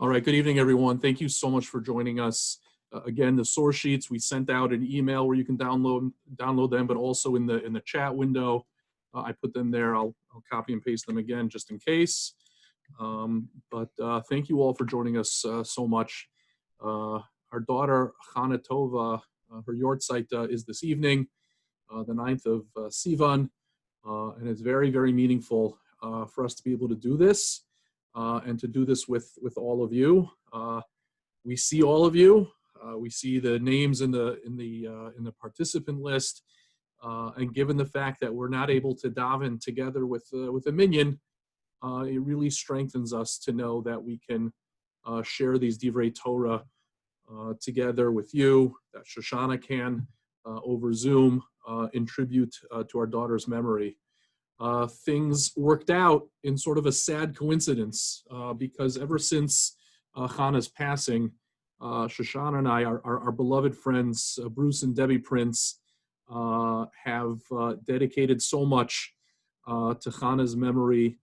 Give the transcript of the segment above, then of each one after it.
All right, good evening, everyone. Thank you so much for joining us. Again, the source sheets, we sent out an email where you can download them, but also in the chat window. I put them there. I'll copy and paste them again just in case. But thank you all for joining us so much. Our daughter, Chana Tova, her Yahrzeit is this evening, the 9th of Sivan, and it's very, very meaningful for us to be able to do this. And to do this with all of you. We see all of you. We see the names in the participant list. And given the fact that we're not able to daven together with a minyan, it really strengthens us to know that we can share these divrei Torah together with you. That Shoshana can over Zoom in tribute to our daughter's memory. Things worked out in sort of a sad coincidence because ever since Chana's passing, Shoshana and I, our beloved friends, Bruce and Debbie Prince, have dedicated so much to Chana's memory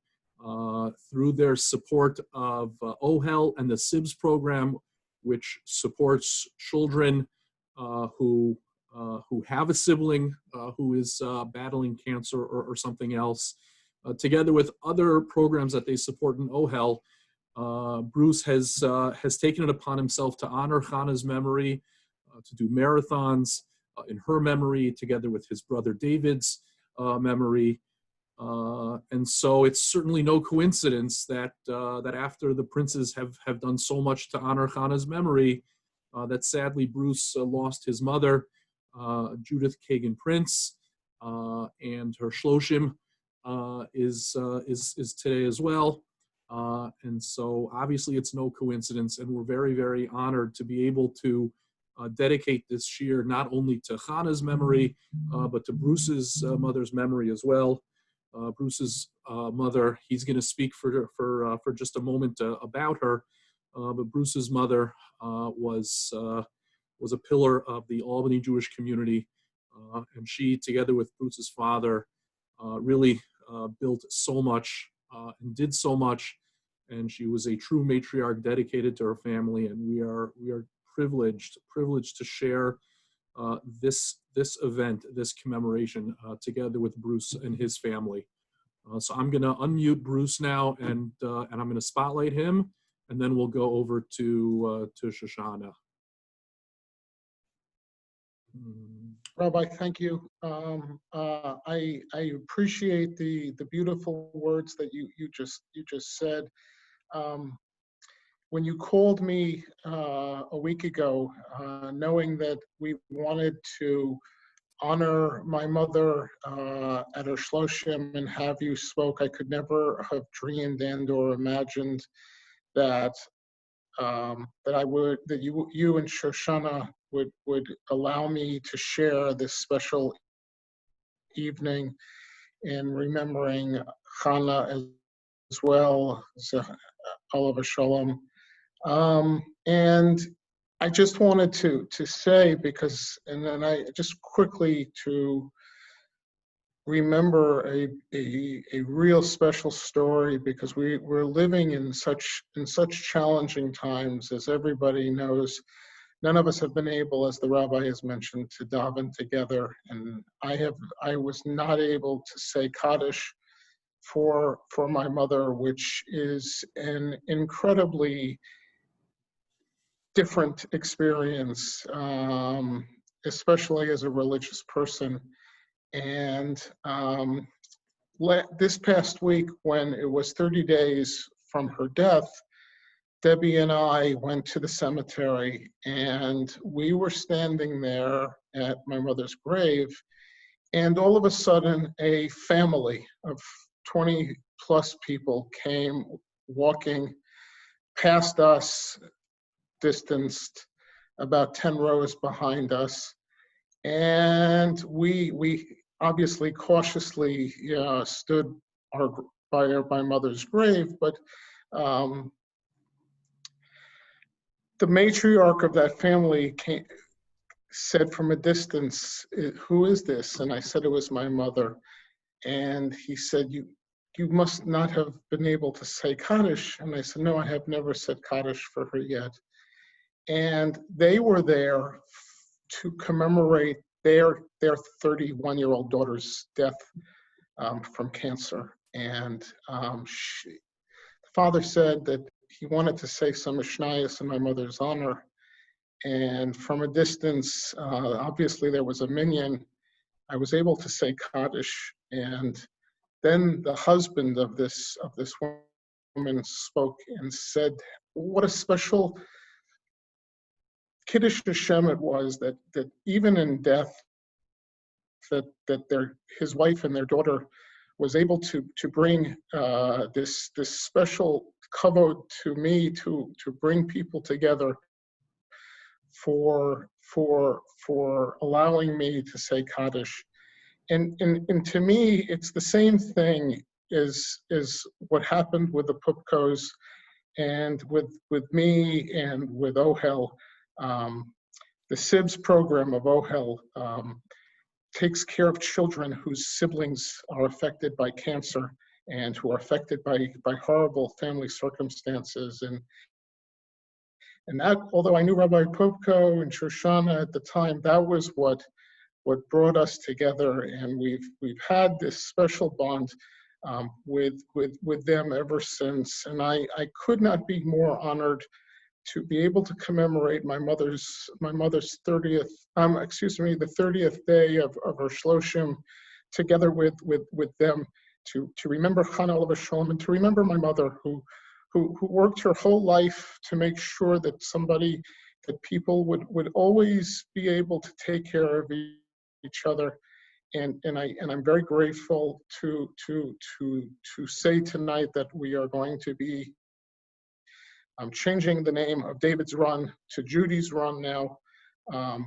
through their support of OHEL and the SIBS program, which supports children who have a sibling who is battling cancer or something else, together with other programs that they support in OHEL. Bruce has taken it upon himself to honor Chana's memory, to do marathons in her memory, together with his brother David's memory. And so it's certainly no coincidence that after the Princes have done so much to honor Chana's memory, that sadly Bruce lost his mother, Judith Kagan Prince, and her shloshim is today as well. And so obviously it's no coincidence, and we're very, very honored to be able to dedicate this shir not only to Chana's memory, but to Bruce's mother's memory as well. Bruce's mother, he's going to speak for just a moment about her, but Bruce's mother was a pillar of the Albany Jewish community, and she, together with Bruce's father, really built so much and did so much, and she was a true matriarch dedicated to her family, and we are privileged to share this event, this commemoration, together with Bruce and his family. So I'm going to unmute Bruce now, and I'm going to spotlight him, and then we'll go over to Shoshana. Rabbi, thank you. I appreciate the beautiful words that you just said. When you called me a week ago, knowing that we wanted to honor my mother at her shloshim and have you spoke, I could never have dreamed and or imagined that you and Shoshana would allow me to share this special evening in remembering Chana as well, Olav Shalom. And I just wanted to say, because, and then I just quickly to remember a real special story, because we're living in such challenging times. As everybody knows, none of us have been able, as the rabbi has mentioned, to daven together, and I was not able to say Kaddish for my mother, which is an incredibly different experience, especially as a religious person. And this past week, when it was 30 days from her death, Debbie and I went to the cemetery, and we were standing there at my mother's grave, and all of a sudden a family of 20 plus people came walking past us, distanced about 10 rows behind us, and we obviously cautiously stood by my mother's grave, but the matriarch of that family said from a distance, "Who is this?" And I said it was my mother. And he said, you must not have been able to say Kaddish. And I said, no, I have never said Kaddish for her yet. And they were there to commemorate their 31-year-old daughter's death from cancer. And the father said that he wanted to say some Mishnayos in my mother's honor. And from a distance, obviously there was a minyan. I was able to say Kaddish. And then the husband of this woman spoke and said, what a special Kiddush Hashem it was that even in death, that his wife and their daughter was able to bring this special kavod to me to bring people together for allowing me to say Kaddish. And to me, it's the same thing as what happened with the Poupkos and with me and with Ohel. The SIBS program of Ohel takes care of children whose siblings are affected by cancer and who are affected by horrible family circumstances. And that, although I knew Rabbi Poupko and Shoshana at the time, that was what brought us together, and we've had this special bond with them ever since. And I could not be more honored to be able to commemorate my mother's 30th, the 30th day of her shloshim, together with them, to remember Chana and to remember my mother who worked her whole life to make sure that people would always be able to take care of each other. And I'm very grateful to say tonight that we are going to be changing the name of David's Run to Judy's Run now,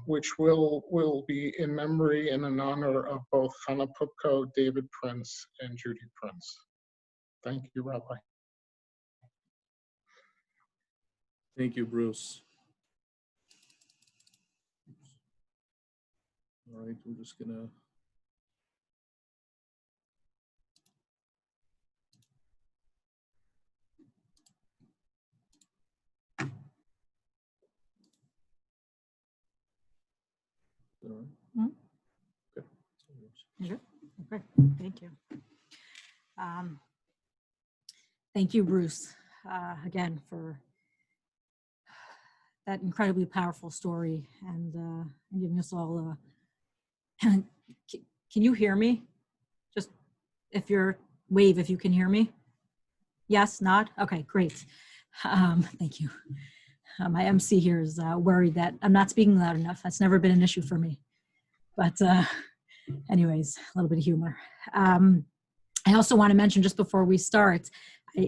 which will be in memory and in honor of both Chana Poupko, David Prince, and Judy Prince. Thank you, Rabbi. Thank you, Bruce. All right, we're just gonna. Mm-hmm. Okay. Okay. Thank you. Thank you, Bruce, again for that incredibly powerful story and giving us all. Can you hear me? Just if you can hear me. Yes, not? Okay, great. Thank you. My MC here is worried that I'm not speaking loud enough. That's never been an issue for me. But anyways, a little bit of humor. I also want to mention just before we start,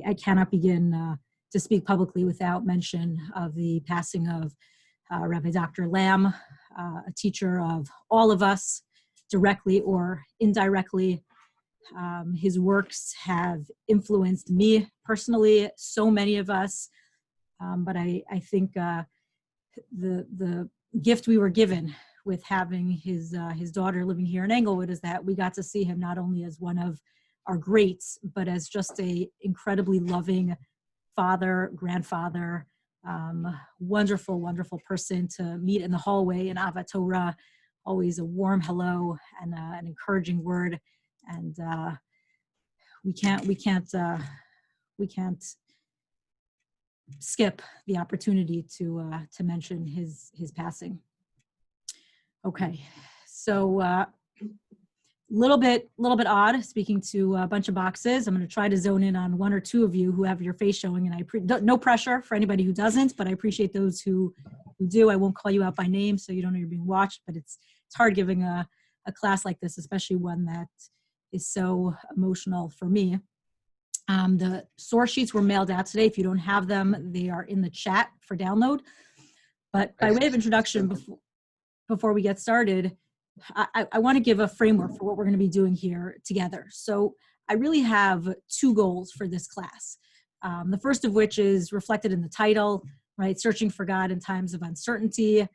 I cannot begin to speak publicly without mention of the passing of Rabbi Dr. Lamb, a teacher of all of us, directly or indirectly. His works have influenced me personally, so many of us. But I think the gift we were given with having his daughter living here in Englewood is that we got to see him not only as one of our greats, but as just a incredibly loving father, grandfather, wonderful, wonderful person to meet in the hallway in Ava Torah, always a warm hello and an encouraging word. And we can't skip the opportunity to mention his passing. Okay, so little bit odd speaking to a bunch of boxes. I'm going to try to zone in on one or two of you who have your face showing, and no pressure for anybody who doesn't, but I appreciate those who do. I won't call you out by name so you don't know you're being watched, but it's hard giving a class like this, especially one that is so emotional for me. The source sheets were mailed out today. If you don't have them, they are in the chat for download. But by way of introduction, before we get started, I want to give a framework for what we're going to be doing here together. So I really have two goals for this class. The first of which is reflected in the title, right? Searching for God in times of uncertainty.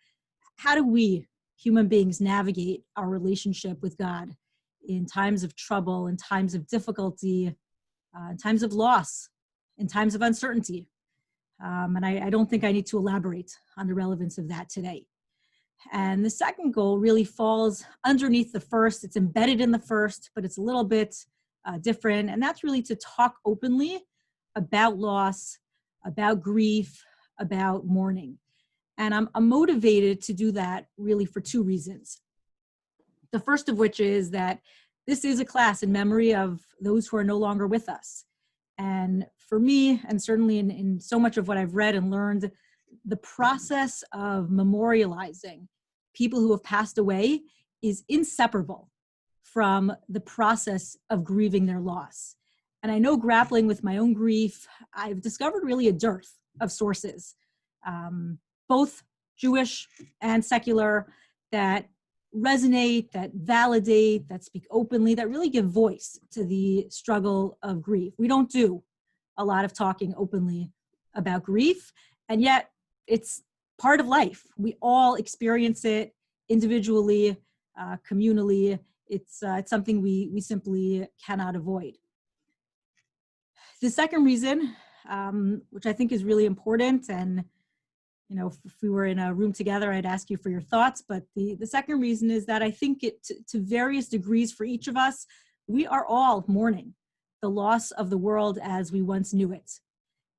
How do we, human beings, navigate our relationship with God in times of trouble, in times of difficulty, in times of loss, in times of uncertainty. And I don't think I need to elaborate on the relevance of that today. And the second goal really falls underneath the first. It's embedded in the first, but it's a little bit different. And that's really to talk openly about loss, about grief, about mourning. And I'm motivated to do that really for two reasons. The first of which is that this is a class in memory of those who are no longer with us. And for me, and certainly in so much of what I've read and learned, the process of memorializing people who have passed away is inseparable from the process of grieving their loss. And I know, grappling with my own grief, I've discovered really a dearth of sources, both Jewish and secular, that resonate, that validate, that speak openly, that really give voice to the struggle of grief. We don't do a lot of talking openly about grief, and yet it's part of life. We all experience it individually, communally. It's something we simply cannot avoid. The second reason, which I think is really important, and if we were in a room together, I'd ask you for your thoughts, but the second reason is that I think to various degrees for each of us, we are all mourning the loss of the world as we once knew it.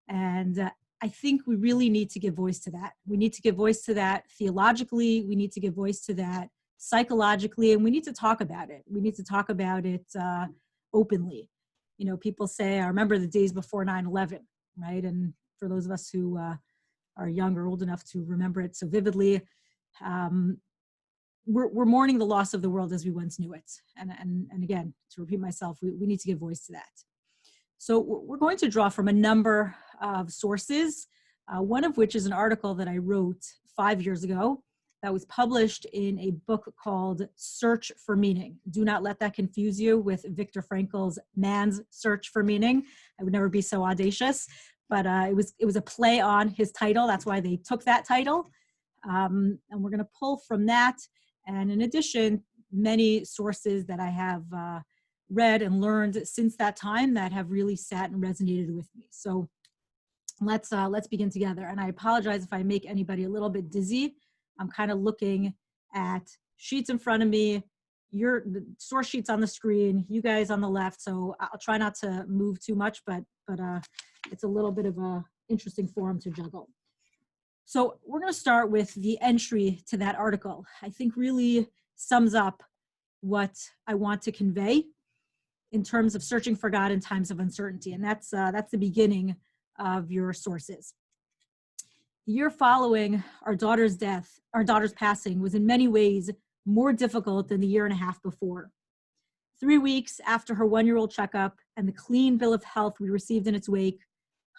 And I think we really need to give voice to that. We need to give voice to that theologically. We need to give voice to that psychologically, and we need to talk about it. We need to talk about it openly. People say, I remember the days before 9/11, right? And for those of us who are young or old enough to remember it so vividly, we're mourning the loss of the world as we once knew it. And again, to repeat myself, we need to give voice to that. So we're going to draw from a number of sources, one of which is an article that I wrote 5 years ago that was published in a book called Search for Meaning. Do not let that confuse you with Viktor Frankl's Man's Search for Meaning. I would never be so audacious, but it was a play on his title. That's why they took that title. And we're going to pull from that. And in addition, many sources that I have read and learned since that time that have really sat and resonated with me. So let's begin together. And I apologize if I make anybody a little bit dizzy. I'm kind of looking at sheets in front of me, the source sheets on the screen, you guys on the left. So I'll try not to move too much, but it's a little bit of a interesting form to juggle. So we're going to start with the entry to that article. I think really sums up what I want to convey in terms of searching for God in times of uncertainty. And that's the beginning of your sources. The year following our daughter's passing was in many ways more difficult than the year and a half before. 3 weeks after her 1-year-old checkup and the clean bill of health we received in its wake,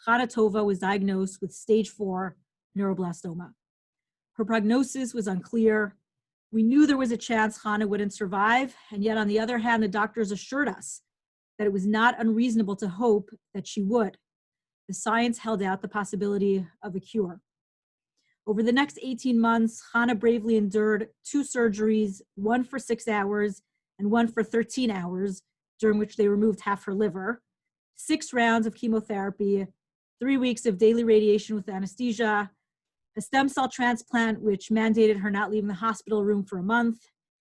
Chana Tova was diagnosed with stage 4 neuroblastoma. Her prognosis was unclear. We knew there was a chance Chana wouldn't survive, and yet on the other hand, the doctors assured us that it was not unreasonable to hope that she would. The science held out the possibility of a cure. Over the next 18 months, Chana bravely endured 2 surgeries, one for 6 hours and one for 13 hours, during which they removed half her liver, 6 rounds of chemotherapy, 3 weeks of daily radiation with anesthesia, a stem cell transplant, which mandated her not leaving the hospital room for a month,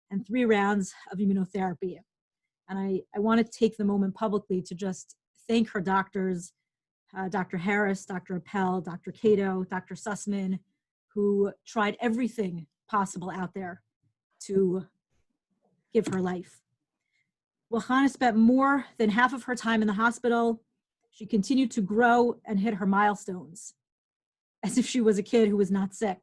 and 3 rounds of immunotherapy. And I want to take the moment publicly to just thank her doctors, Dr. Harris, Dr. Appel, Dr. Cato, Dr. Sussman, who tried everything possible out there to give her life. While Chana spent more than half of her time in the hospital, she continued to grow and hit her milestones, as if she was a kid who was not sick.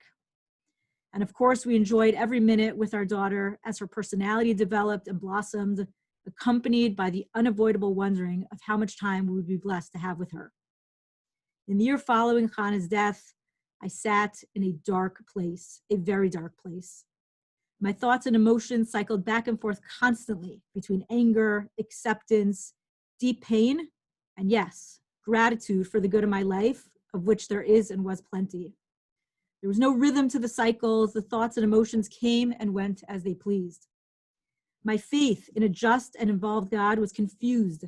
And of course, we enjoyed every minute with our daughter as her personality developed and blossomed, accompanied by the unavoidable wondering of how much time we would be blessed to have with her. In the year following Chana's death, I sat in a dark place, a very dark place. My thoughts and emotions cycled back and forth constantly between anger, acceptance, deep pain, and yes, gratitude for the good of my life, of which there is and was plenty. There was no rhythm to the cycles. The thoughts and emotions came and went as they pleased. My faith in a just and involved God was confused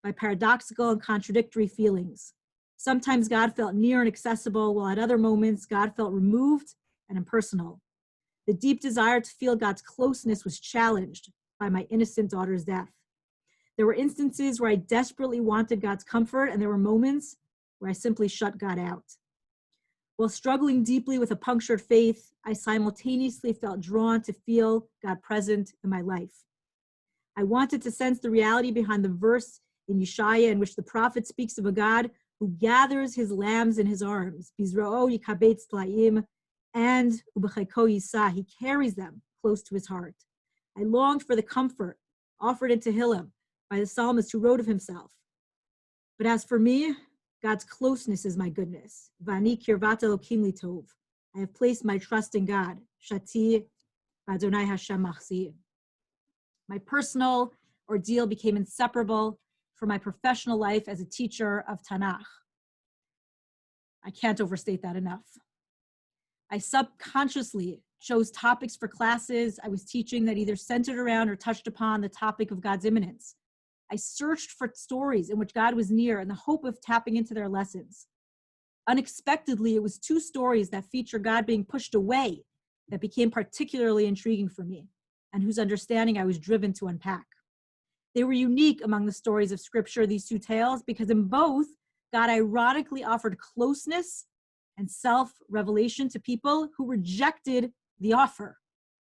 by paradoxical and contradictory feelings. Sometimes God felt near and accessible, while at other moments, God felt removed and impersonal. The deep desire to feel God's closeness was challenged by my innocent daughter's death. There were instances where I desperately wanted God's comfort, and there were moments where I simply shut God out. While struggling deeply with a punctured faith, I simultaneously felt drawn to feel God present in my life. I wanted to sense the reality behind the verse in Yeshaya in which the prophet speaks of a God who gathers his lambs in his arms. Bizra'o yikabetz tlaim, and ubecheko yisa, he carries them close to his heart. I longed for the comfort offered in Tehillim by the psalmist who wrote of himself. But as for me, God's closeness is my goodness. Vani kirvat Elokim li tov. I have placed my trust in God. Shati Adonai Hashem machzi. My personal ordeal became inseparable from my professional life as a teacher of Tanakh. I can't overstate that enough. I subconsciously chose topics for classes I was teaching that either centered around or touched upon the topic of God's immanence. I searched for stories in which God was near in the hope of tapping into their lessons. Unexpectedly, it was 2 stories that feature God being pushed away that became particularly intriguing for me, and whose understanding I was driven to unpack. They were unique among the stories of Scripture, these 2 tales, because in both, God ironically offered closeness and self-revelation to people who rejected the offer.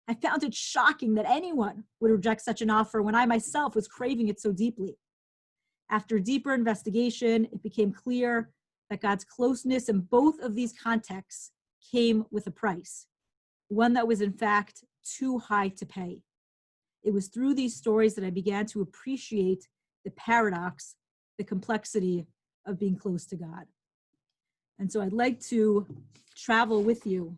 I found it shocking that anyone would reject such an offer when I myself was craving it so deeply. After deeper investigation, it became clear that God's closeness in both of these contexts came with a price, one that was in fact too high to pay. It was through these stories that I began to appreciate the paradox, the complexity of being close to God. And so I'd like to travel with you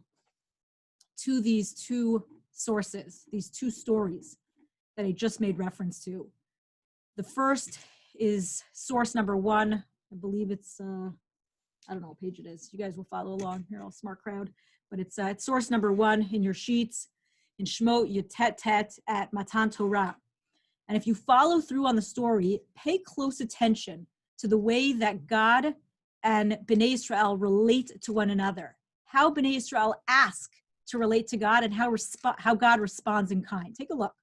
to these 2 sources, these 2 stories that I just made reference to. The first is source number 1. I believe it's, I don't know what page it is. You guys will follow along. You're all smart crowd. But it's source number 1 in your sheets, in Shmot Yutet Tet at Matan Torah. And if you follow through on the story, pay close attention to the way that God and Bnei Israel relate to one another, how Bnei Israel ask to relate to God, and how God responds in kind. Take a look.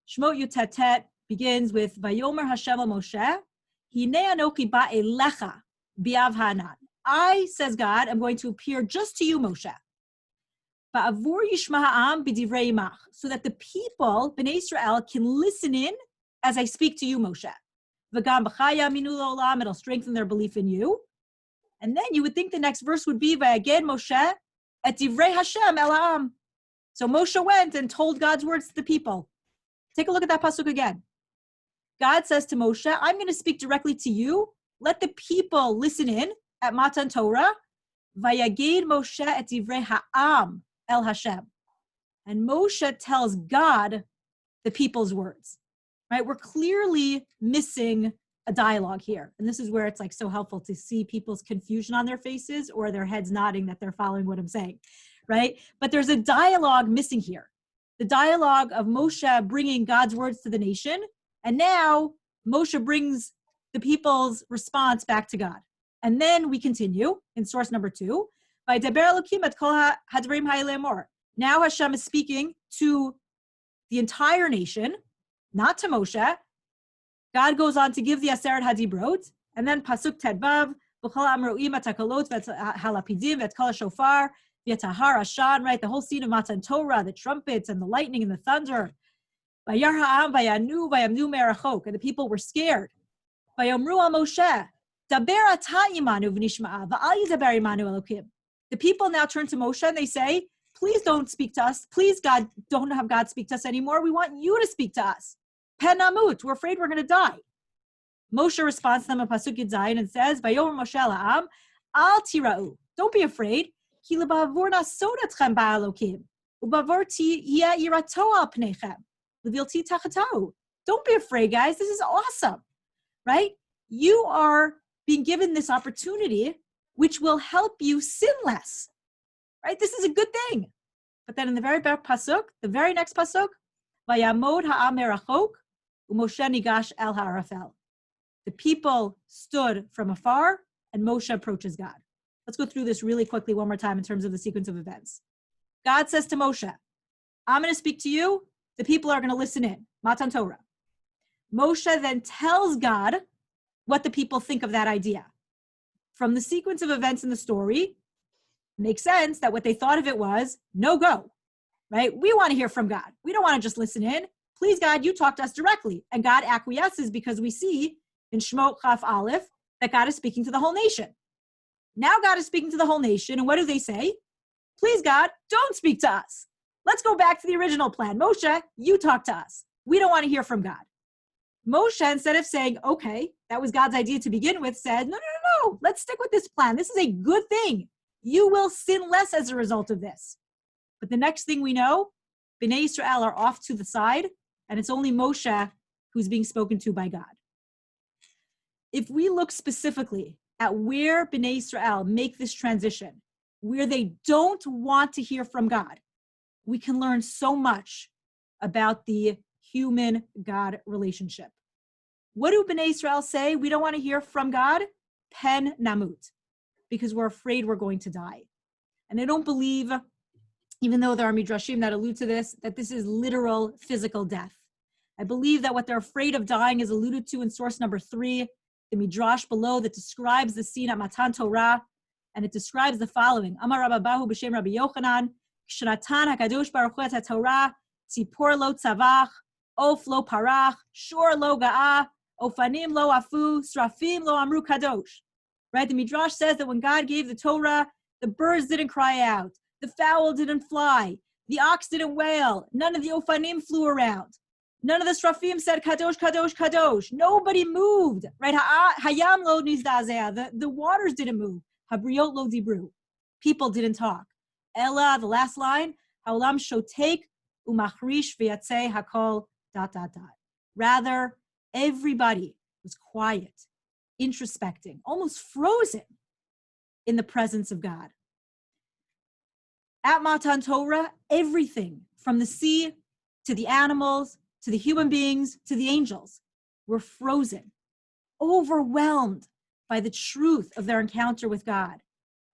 Shmot Yutet Tet begins with Vayomer Hashem al Moshe, Hinei anochi ba elecha bi'av ha'anan. I, says God, am going to appear just to you, Moshe. Ba'avur yishma ha'am b'divrei imach, so that the people, Bnei Israel, can listen in as I speak to you, Moshe. V'gam b'chaya minu l'olam, it'll strengthen their belief in you. And then you would think the next verse would be Vayaged Moshe et divrei Hashem el ha'am. So Moshe went and told God's words to the people. Take a look at that pasuk again. God says to Moshe, I'm going to speak directly to you. Let the people listen in at Matan Torah. Vayaged Moshe et divrei ha'am el Hashem. And Moshe tells God the people's words. Right? We're clearly missing a dialogue here. And this is where it's like so helpful to see people's confusion on their faces or their heads nodding that they're following what I'm saying, right? But there's a dialogue missing here. The dialogue of Moshe bringing God's words to the nation. And now Moshe brings the people's response back to God. And then we continue in source number 2. Now Hashem is speaking to the entire nation, not to Moshe. God goes on to give the Aseret HaDibrot, and then Pasuk Tedvav, B'chol Amro'im Atakolot Halapidim V'etkol Shofar V'etahar Ashan, right? The whole scene of Matan Torah, the trumpets and the lightning and the thunder. Vayar Ha'am Vayanu Vayamnu Merachok, and the people were scared. Vayamru al Moshe, Daber Ata Imanu V'nishma'a V'al Yidaber Imanu Elokim. The people now turn to Moshe and they say, please don't speak to us. Please, God, don't have God speak to us anymore. We want you to speak to us. Penamut, we're afraid we're going to die. Moshe responds to them in Pasuk Yud and says, Vayomer Moshe la'am, al tira'u. Don't be afraid. Ki leba'avur nasodetchem ba'alokim. Uba'avur tiyeh yirato al pneichem. Levilti tachatau. Don't be afraid, guys. This is awesome, right? You are being given this opportunity, which will help you sin less, right? This is a good thing. But then in the very pasuk, the very next pasuk, Vayamod ha'am merachok, u'Moshe nigash el ha'arafel. The people stood from afar, and Moshe approaches God. Let's go through this really quickly one more time in terms of the sequence of events. God says to Moshe, I'm going to speak to you. The people are going to listen in. Matan Torah. Moshe then tells God what the people think of that idea. From the sequence of events in the story, makes sense that what they thought of it was no go, right? We want to hear from God. We don't want to just listen in. Please, God, you talk to us directly. And God acquiesces because we see in Shemot Chaf Aleph that God is speaking to the whole nation. Now God is speaking to the whole nation. And what do they say? Please, God, don't speak to us. Let's go back to the original plan. Moshe, you talk to us. We don't want to hear from God. Moshe, instead of saying, okay, that was God's idea to begin with, said, no, let's stick with this plan. This is a good thing. You will sin less as a result of this. But the next thing we know, Bnei Israel are off to the side, and it's only Moshe who's being spoken to by God. If we look specifically at where Bnei Israel make this transition, where they don't want to hear from God, we can learn so much about the human-God relationship. What do Bnei Israel say? We don't want to hear from God? Pen namut, because we're afraid we're going to die. And I don't believe, even though there are midrashim that allude to this, that this is literal physical death. I believe that what they're afraid of dying is alluded to in source number 3, the midrash below that describes the scene at Matan Torah, and it describes the following: Amar Rabba Bahu b'shem Rabbi Yochanan, Kshnatan HaKadosh Baruch Hu et HaTorah, Tzipor lo tzavach, Of lo parach, Shor lo ga'ah, Ofanim lo afu, Srafim lo amru kadosh. Right? The midrash says that when God gave the Torah, the birds didn't cry out, the fowl didn't fly, the ox didn't wail, none of the Ofanim flew around. None of the Srafim said, Kadosh, Kadosh, Kadosh. Nobody moved, right? Hayam lo nizdazeh. The waters didn't move. Habriot lo dibru. People didn't talk. Ella, the last line, Haolam shotek umachrish v'yatzeh hakol ... Rather, everybody was quiet, introspecting, almost frozen in the presence of God. At Matan Torah, everything from the sea to the animals, to the human beings, to the angels, were frozen, overwhelmed by the truth of their encounter with God.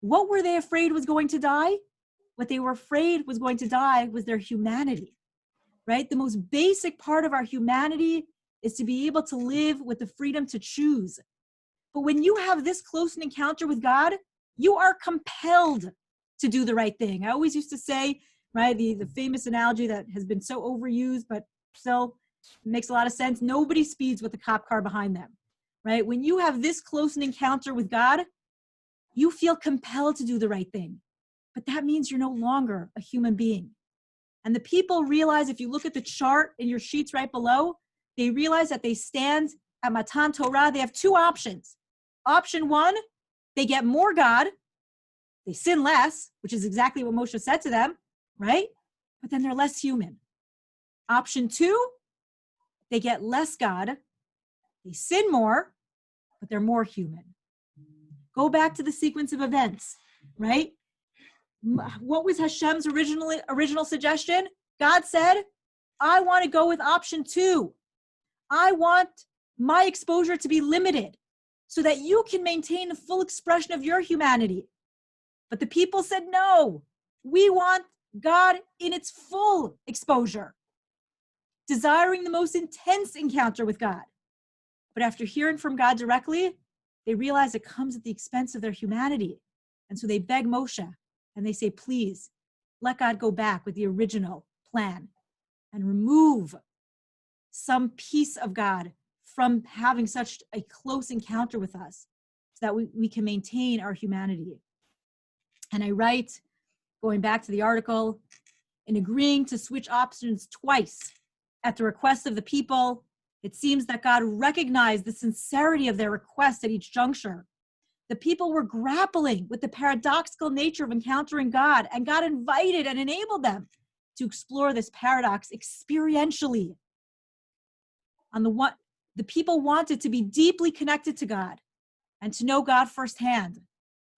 What were they afraid was going to die? What they were afraid was going to die was their humanity, right? The most basic part of our humanity is to be able to live with the freedom to choose. But when you have this close an encounter with God, you are compelled to do the right thing. I always used to say, right, the famous analogy that has been so overused, but still makes a lot of sense. Nobody speeds with the cop car behind them, right? When you have this close an encounter with God, you feel compelled to do the right thing. But that means you're no longer a human being. And the people realize, if you look at the chart in your sheets right below, they realize that they stand at Matan Torah. They have two options. Option 1, they get more God. They sin less, which is exactly what Moshe said to them, right? But then they're less human. Option 2, they get less God. They sin more, but they're more human. Go back to the sequence of events, right? What was Hashem's original suggestion? God said, I want to go with option 2. I want my exposure to be limited so that you can maintain the full expression of your humanity. But the people said, no, we want God in its full exposure, desiring the most intense encounter with God. But after hearing from God directly, they realize it comes at the expense of their humanity. And so they beg Moshe and they say, please, let God go back with the original plan and remove some piece of God from having such a close encounter with us so that we can maintain our humanity. And I write, going back to the article, in agreeing to switch options twice at the request of the people, it seems that God recognized the sincerity of their request at each juncture. The people were grappling with the paradoxical nature of encountering God, and God invited and enabled them to explore this paradox experientially. The people wanted to be deeply connected to God and to know God firsthand.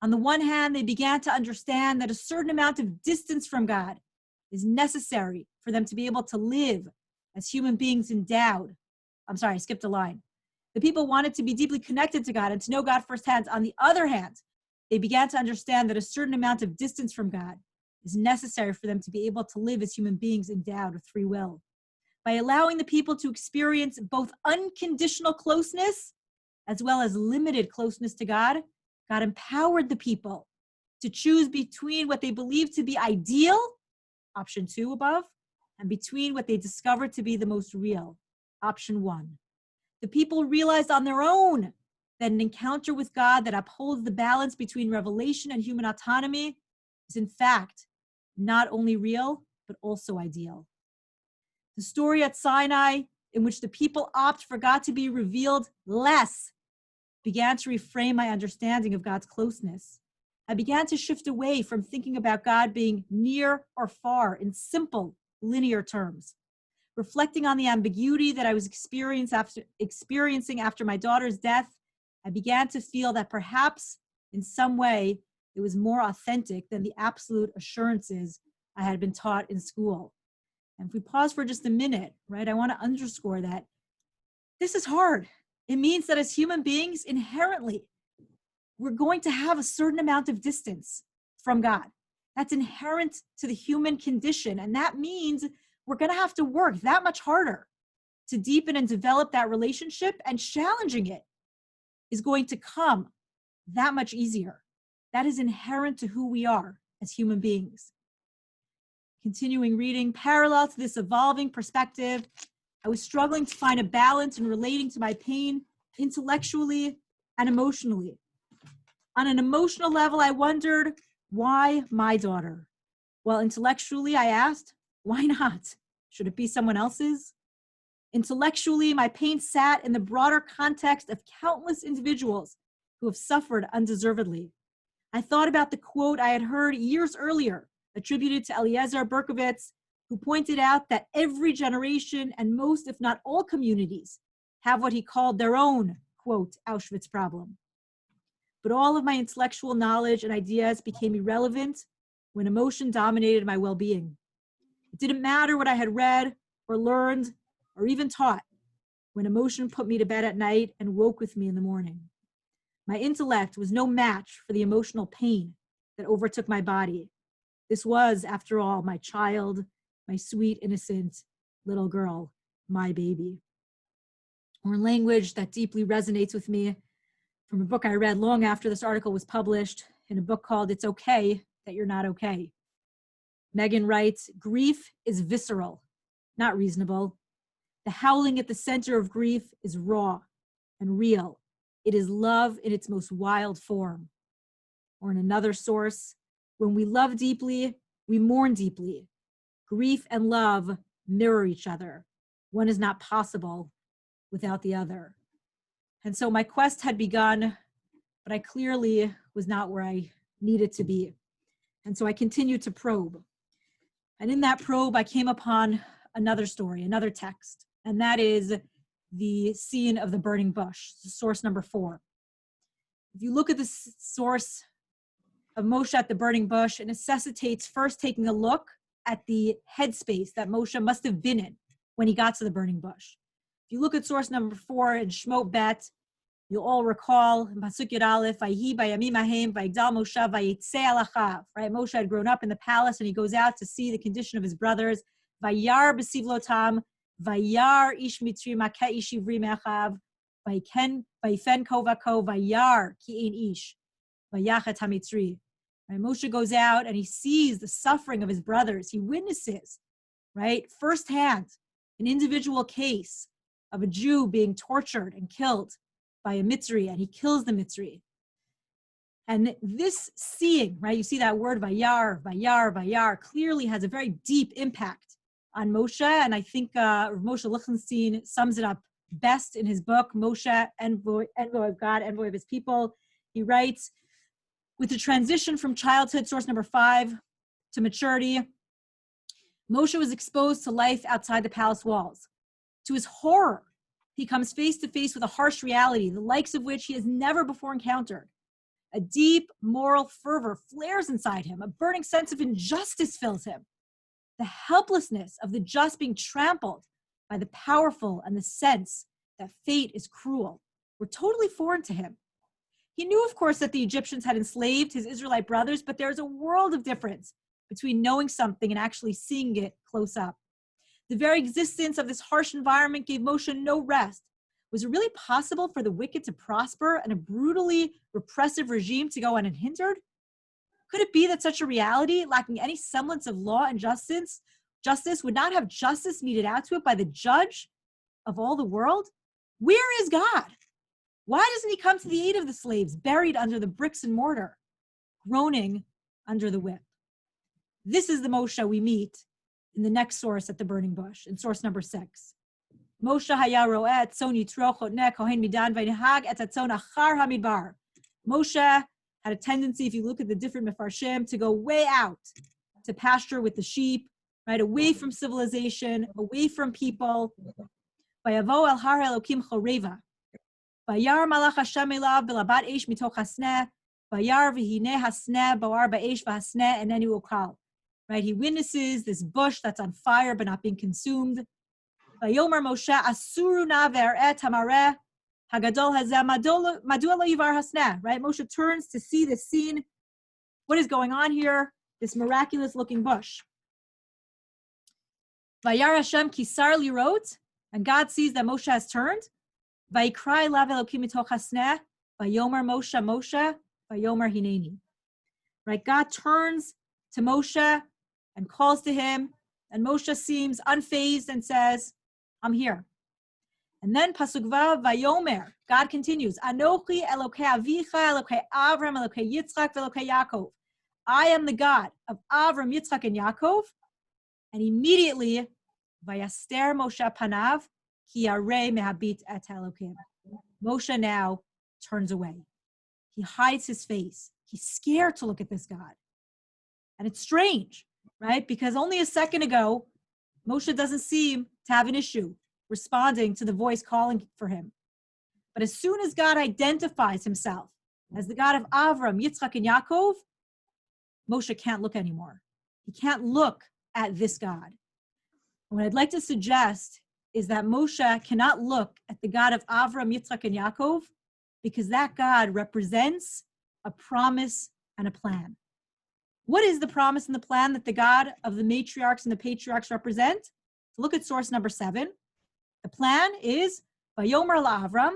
On the one hand, they began to understand that a certain amount of distance from God is necessary for them to be able to live as human beings endowed. I'm sorry, I skipped a line. The people wanted to be deeply connected to God and to know God firsthand. On the other hand, they began to understand that a certain amount of distance from God is necessary for them to be able to live as human beings endowed with free will. By allowing the people to experience both unconditional closeness as well as limited closeness to God, God empowered the people to choose between what they believed to be ideal, option 2 above, and between what they discovered to be the most real, option 1. The people realized on their own that an encounter with God that upholds the balance between revelation and human autonomy is in fact not only real, but also ideal. The story at Sinai, in which the people opt for God to be revealed less, began to reframe my understanding of God's closeness. I began to shift away from thinking about God being near or far in simple, linear terms. Reflecting on the ambiguity that I was experiencing after my daughter's death, I began to feel that perhaps in some way it was more authentic than the absolute assurances I had been taught in school. And if we pause for just a minute, right, I want to underscore that this is hard. It means that as human beings, inherently, we're going to have a certain amount of distance from God. That's inherent to the human condition. And that means we're going to have to work that much harder to deepen and develop that relationship, and challenging it is going to come that much easier. That is inherent to who we are as human beings. Continuing reading, parallel to this evolving perspective, I was struggling to find a balance in relating to my pain intellectually and emotionally. On an emotional level, I wondered, why my daughter? Well, intellectually, I asked, why not? Should it be someone else's? Intellectually, my pain sat in the broader context of countless individuals who have suffered undeservedly. I thought about the quote I had heard years earlier, attributed to Eliezer Berkovitz, who pointed out that every generation and most, if not all, communities have what he called their own, quote, Auschwitz problem. But all of my intellectual knowledge and ideas became irrelevant when emotion dominated my well-being. It didn't matter what I had read or learned or even taught when emotion put me to bed at night and woke with me in the morning. My intellect was no match for the emotional pain that overtook my body. This was, after all, my child, my sweet, innocent little girl, my baby. Or in language that deeply resonates with me, from a book I read long after this article was published, in a book called It's Okay That You're Not Okay. Megan writes, grief is visceral, not reasonable. The howling at the center of grief is raw and real. It is love in its most wild form. Or in another source, when we love deeply, we mourn deeply. Grief and love mirror each other. One is not possible without the other. And so my quest had begun, but I clearly was not where I needed to be. And so I continued to probe. And in that probe, I came upon another story, another text, and that is the scene of the burning bush, source number 4. If you look at the source of Moshe at the burning bush, it necessitates first taking a look at the headspace that Moshe must have been in when he got to the burning bush. If you look at source number 4 in Shmot Bet, you'll all recall in Pasuk Yud Aleph, Vayhi bayamim hahem vayigdal Moshe vayitzei al achav. Right, Moshe had grown up in the palace, and he goes out to see the condition of his brothers. Vayar b'sivlotam, vayar ish mitri makeh ish ivri me'achav, vayifen kovako, vayar ki ein ish, vayachet hamitri. Right, Moshe goes out and he sees the suffering of his brothers. He witnesses, right, firsthand, an individual case of a Jew being tortured and killed by a Mitzri, and he kills the Mitzri. And this seeing, right, you see that word vayar, vayar, vayar, clearly has a very deep impact on Moshe, and I think Moshe Lichtenstein sums it up best in his book, Moshe, Envoy of God, Envoy of his people. He writes, with the transition from childhood, source number 5, to maturity, Moshe was exposed to life outside the palace walls. To his horror, he comes face to face with a harsh reality, the likes of which he has never before encountered. A deep moral fervor flares inside him. A burning sense of injustice fills him. The helplessness of the just being trampled by the powerful, and the sense that fate is cruel. were totally foreign to him. He knew, of course, that the Egyptians had enslaved his Israelite brothers, but there's a world of difference between knowing something and actually seeing it close up. The very existence of this harsh environment gave Moshe no rest. Was it really possible for the wicked to prosper and a brutally repressive regime to go unhindered? Could it be that such a reality, lacking any semblance of law and justice would not have justice meted out to it by the judge of all the world? Where is God? Why doesn't he come to the aid of the slaves buried under the bricks and mortar, groaning under the whip? This is the Moshe we meet in the next source at the burning bush, in source number 6. Moshe haya ro'eh tzon yitro chotneh kohen midan v'nehag et hatzon achar hamidbar. Moshe had a tendency, if you look at the different mefarshim, to go way out to pasture with the sheep, right, away from civilization, away from people. Vayavo el har Elokim choreva. Vayar malach Hashem elav b'labat eish mitoch hasneh. Vayar v'hineh hasneh ba'ar ba'eish v'hasneh, and then he will call. Right, he witnesses this bush that's on fire but not being consumed. Vayomer Moshe asuru na ve'eret hamareh hagadol hazeh madua lo yivar hasneh. Right, Moshe turns to see this scene. What is going on here? This miraculous-looking bush. Vayar Hashem kisar lirot, and God sees that Moshe has turned. Vayikrai lav Elokim mitoch hasneh. Vayomer Moshe Moshe. Vayomer hineni. Right, God turns to Moshe and calls to him, and Moshe seems unfazed and says, I'm here. And then Pasuk Vav Vayomer, God continues, Anochi Elokei Avicha, Elokei Avram, Elokei Yitzchak, Elokei Yaakov. I am the God of Avram, Yitzchak, and Yaakov. And immediately, Vayaster Moshe Panav, Ki Yareh Mehabit et Elokim. Moshe now turns away. He hides his face. He's scared to look at this God. And it's strange, right? Because only a second ago, Moshe doesn't seem to have an issue responding to the voice calling for him. But as soon as God identifies himself as the God of Avram, Yitzchak, and Yaakov, Moshe can't look anymore. He can't look at this God. And what I'd like to suggest is that Moshe cannot look at the God of Avram, Yitzchak, and Yaakov because that God represents a promise and a plan. What is the promise and the plan that the God of the matriarchs and the patriarchs represent? Look at source number 7. The plan is, Vayomer la'Avram,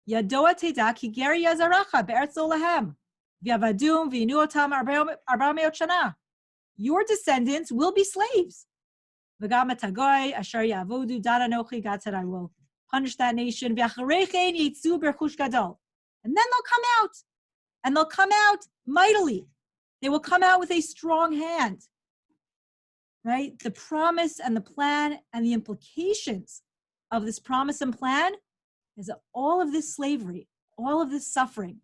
Yadoa teda ki geri yazaracha be'eretz olahem, v'yavadum v'yinu otam 400 shana. Your descendants will be slaves. V'gam atagoy asher yavodu dad anochi, God said, I will punish that nation. V'acharechen yitzu berchush gadol. And then they'll come out. And they'll come out mightily. They will come out with a strong hand, right? The promise and the plan and the implications of this promise and plan is that all of this slavery, all of this suffering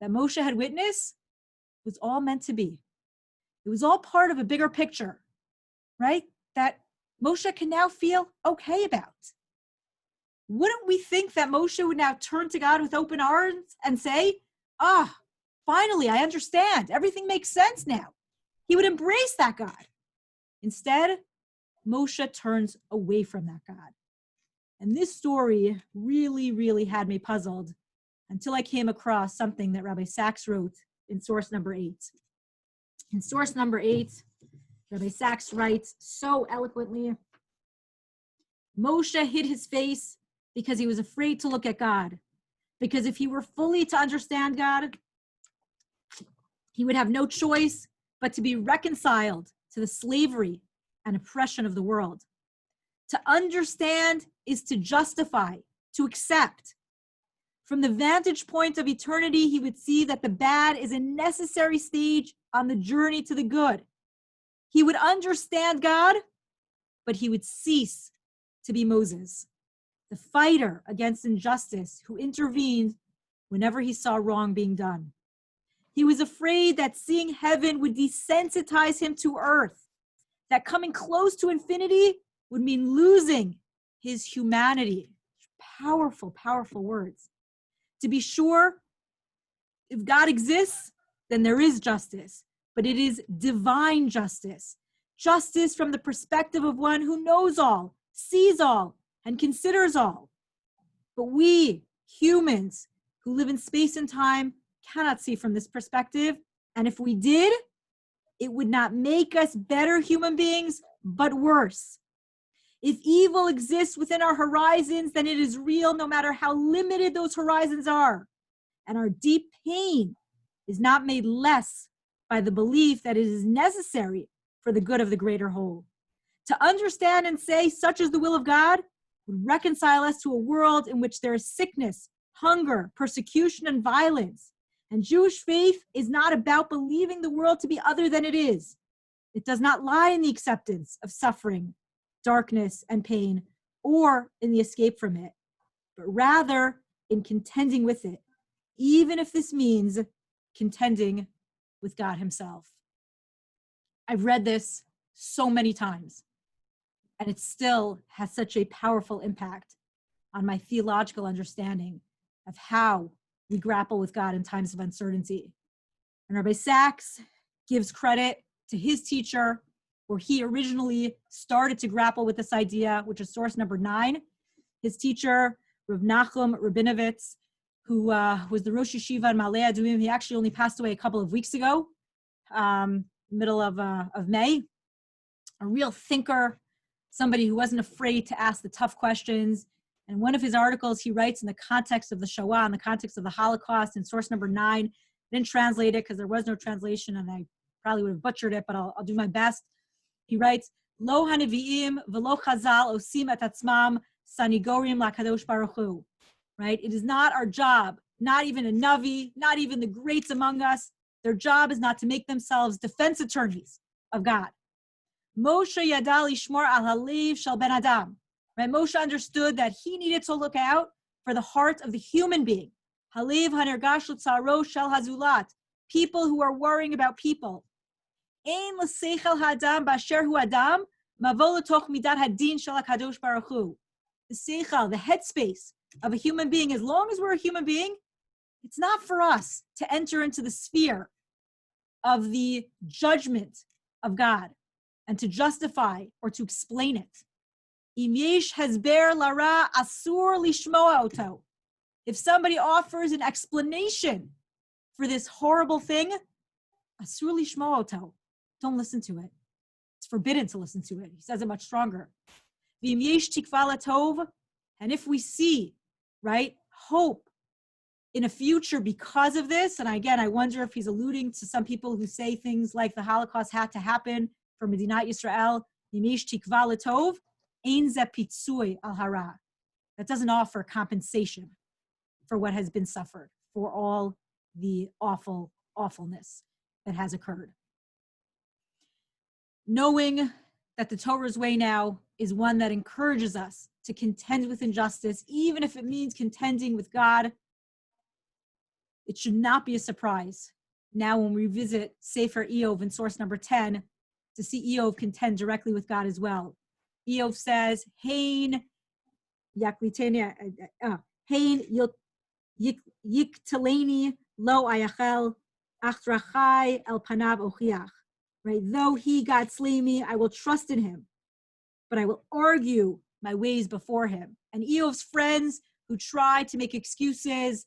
that Moshe had witnessed was all meant to be. It was all part of a bigger picture, right? That Moshe can now feel okay about. Wouldn't we think that Moshe would now turn to God with open arms and say, finally, I understand. Everything makes sense now. He would embrace that God. Instead, Moshe turns away from that God. And this story really, really had me puzzled until I came across something that Rabbi Sachs wrote in source number 8. In source number 8, Rabbi Sachs writes so eloquently, Moshe hid his face because he was afraid to look at God. Because if he were fully to understand God, he would have no choice but to be reconciled to the slavery and oppression of the world. To understand is to justify, to accept. From the vantage point of eternity, he would see that the bad is a necessary stage on the journey to the good. He would understand God, but he would cease to be Moses, the fighter against injustice who intervened whenever he saw wrong being done. He was afraid that seeing heaven would desensitize him to earth, that coming close to infinity would mean losing his humanity. Powerful, powerful words. To be sure, if God exists, then there is justice, but it is divine justice. Justice from the perspective of one who knows all, sees all, and considers all. But we, Humans who live in space and time cannot see from this perspective. And if we did, it would not make us better human beings, but worse. If evil exists within our horizons, then it is real no matter how limited those horizons are. And our deep pain is not made less by the belief that it is necessary for the good of the greater whole. To understand and say, such is the will of God, would reconcile us to a world in which there is sickness, hunger, persecution, and violence. And Jewish faith is not about believing the world to be other than it is. It does not lie in the acceptance of suffering, darkness, and pain, or in the escape from it, but rather in contending with it, even if this means contending with God himself. I've read this so many times, and it still has such a powerful impact on my theological understanding of how we grapple with God in times of uncertainty. And Rabbi Sachs gives credit to his teacher, where he originally started to grapple with this idea, which is source number 9. His teacher, Rav Nachum Rabinovitz, who was the Rosh Yeshiva in Ma'aleh Adumim. He actually only passed away a couple of weeks ago, middle of May. A real thinker, somebody who wasn't afraid to ask the tough questions. And one of his articles, he writes in the context of the Shoah, in the context of the Holocaust, in source number 9. I didn't translate it because there was no translation, and I probably would have butchered it, but I'll do my best. He writes, Lo hanaviim v'lo chazal osim et atzmam sanigorim lakadosh baruch hu. Right? It is not our job, not even a Navi, not even the greats among us. Their job is not to make themselves defense attorneys of God. Moshe yadal ishmor al halev shel ben adam. Right? Moshe understood that he needed to look out for the heart of the human being. Halev hanergash l'tzaro shel hazulat. People who are worrying about people. Ein l'seichel hadam basher hu adam mavo l'toch midat hadin shel hakadosh baruch hu. The seichel, the headspace of a human being, as long as we're a human being, it's not for us to enter into the sphere of the judgment of God and to justify or to explain it. Im yesh hezber lara asur lishmoa oto. If somebody offers an explanation for this horrible thing, asur lishmoa oto. Don't listen to it. It's forbidden to listen to it. He says it much stronger. V'im yesh tikva latov. And if we see, right, hope in a future because of this, and again, I wonder if he's alluding to some people who say things like the Holocaust had to happen for Medinat Yisrael, Yimish tikva latov, ein ze pitzui al hara. That doesn't offer compensation for what has been suffered, for all the awfulness that has occurred. Knowing that the Torah's way now is one that encourages us to contend with injustice, even if it means contending with God, it should not be a surprise now when we visit Sefer Eov in source number 10 to see Eov contend directly with God as well. Eov says, Hein yiktaleni lo ayachel achtrachai el panav ochiach. Right? Though he, God, slay me, I will trust in him, but I will argue my ways before him. And Eov's friends who try to make excuses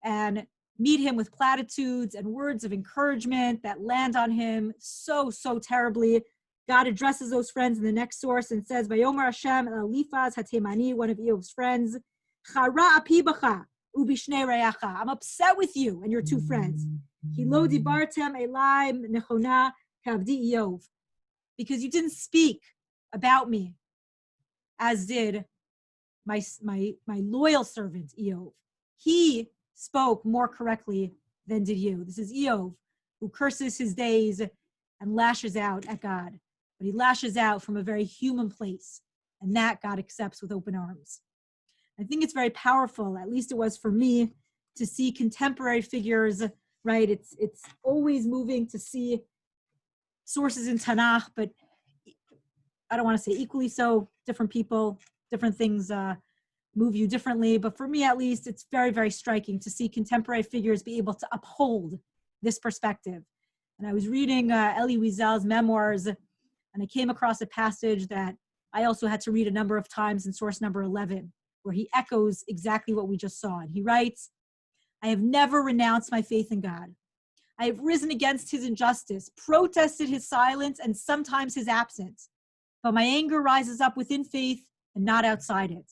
and meet him with platitudes and words of encouragement that land on him so terribly. God addresses those friends in the next source and says, Vayomer Hashem el Elifaz haTemani, one of Eov's friends, Chara api bacha ubishnei reyacha. I'm upset with you and your two friends. Ki lo dibartem elai nechona kavdi Eov. Because you didn't speak about me as did my loyal servant Eov. He spoke more correctly than did you. This is Eov, who curses his days and lashes out at God. But he lashes out from a very human place, and that God accepts with open arms. I think it's very powerful, at least it was for me, to see contemporary figures, right? It's always moving to see sources in Tanakh, but I don't want to say equally so. Different people, different things move you differently. But for me, at least, it's very striking to see contemporary figures be able to uphold this perspective. And I was reading Elie Wiesel's memoirs, and I came across a passage that I also had to read a number of times in source number 11, where he echoes exactly what we just saw. And he writes, I have never renounced my faith in God. I have risen against his injustice, protested his silence, and sometimes his absence. But my anger rises up within faith and not outside it.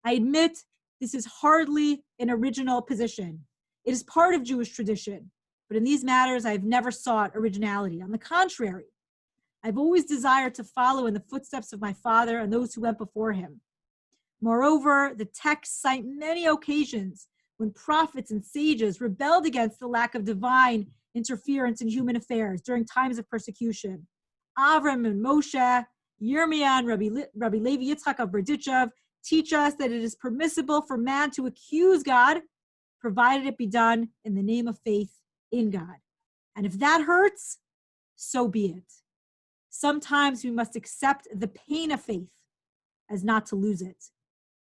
I admit this is hardly an original position. It is part of Jewish tradition. But in these matters, I have never sought originality. On the contrary, I've always desired to follow in the footsteps of my father and those who went before him. Moreover, the texts cite many occasions when prophets and sages rebelled against the lack of divine interference in human affairs during times of persecution. Avram and Moshe, Yirmiyah and Rabbi Levi Yitzchak of Berdichev teach us that it is permissible for man to accuse God, provided it be done in the name of faith in God. And if that hurts, so be it. Sometimes we must accept the pain of faith as not to lose it.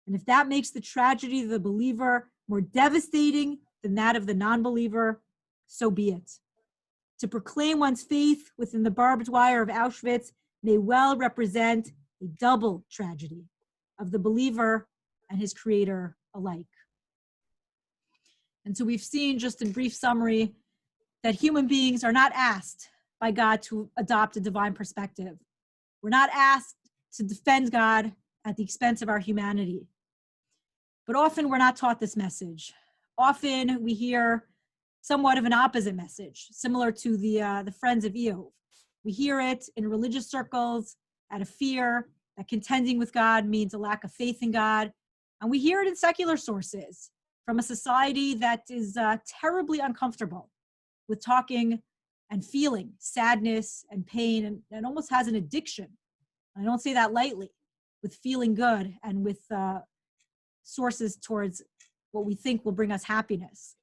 And if that makes the tragedy of the believer more devastating than that of the non-believer, so be it. To proclaim one's faith within the barbed wire of Auschwitz may well represent a double tragedy of the believer and his creator alike. And so we've seen, just in brief summary, that human beings are not asked by God to adopt a divine perspective. We're not asked to defend God at the expense of our humanity. But often we're not taught this message. Often we hear somewhat of an opposite message, similar to the friends of Eov. We hear it in religious circles out of fear that contending with God means a lack of faith in God. And we hear it in secular sources from a society that is terribly uncomfortable with talking and feeling sadness and pain and almost has an addiction. I don't say that lightly, with feeling good and with sources towards what we think will bring us happiness.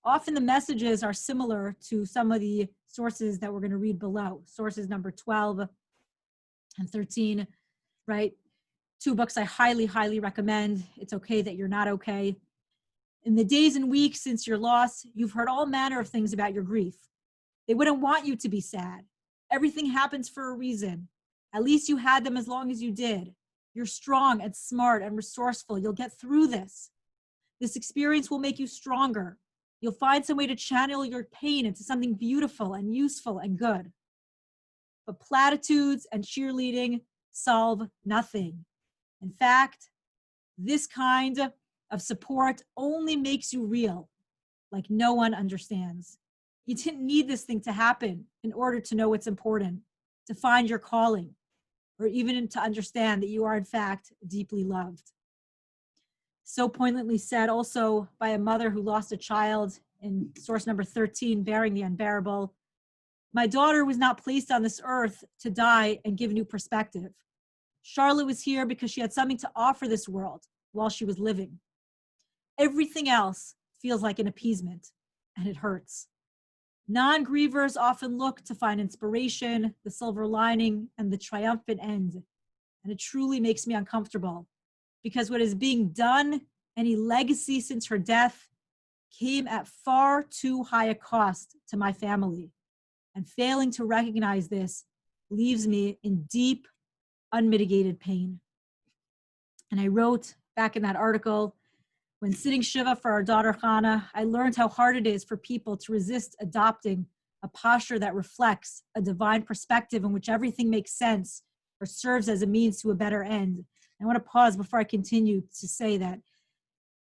Often the messages are similar to some of the sources that we're going to read below, sources number 12 and 13, right? Two books I highly, highly recommend. It's Okay That You're Not Okay. In the days and weeks since your loss, you've heard all manner of things about your grief. They wouldn't want you to be sad. Everything happens for a reason. At least you had them as long as you did. You're strong and smart and resourceful. You'll get through this. This experience will make you stronger. You'll find some way to channel your pain into something beautiful and useful and good. But platitudes and cheerleading solve nothing. In fact, this kind of support only makes you real, like no one understands. You didn't need this thing to happen in order to know what's important, to find your calling, or even to understand that you are in fact deeply loved. So poignantly said also by a mother who lost a child in source number 13, Bearing the Unbearable. My daughter was not placed on this earth to die and give new perspective. Charlotte was here because she had something to offer this world while she was living. Everything else feels like an appeasement, and it hurts. Non-grievers often look to find inspiration, the silver lining, and the triumphant end. And it truly makes me uncomfortable because what is being done, any legacy since her death, came at far too high a cost to my family. And failing to recognize this leaves me in deep, unmitigated pain. And I wrote back in that article, when sitting Shiva for our daughter Chana, I learned how hard it is for people to resist adopting a posture that reflects a divine perspective in which everything makes sense or serves as a means to a better end. I want to pause before I continue to say that,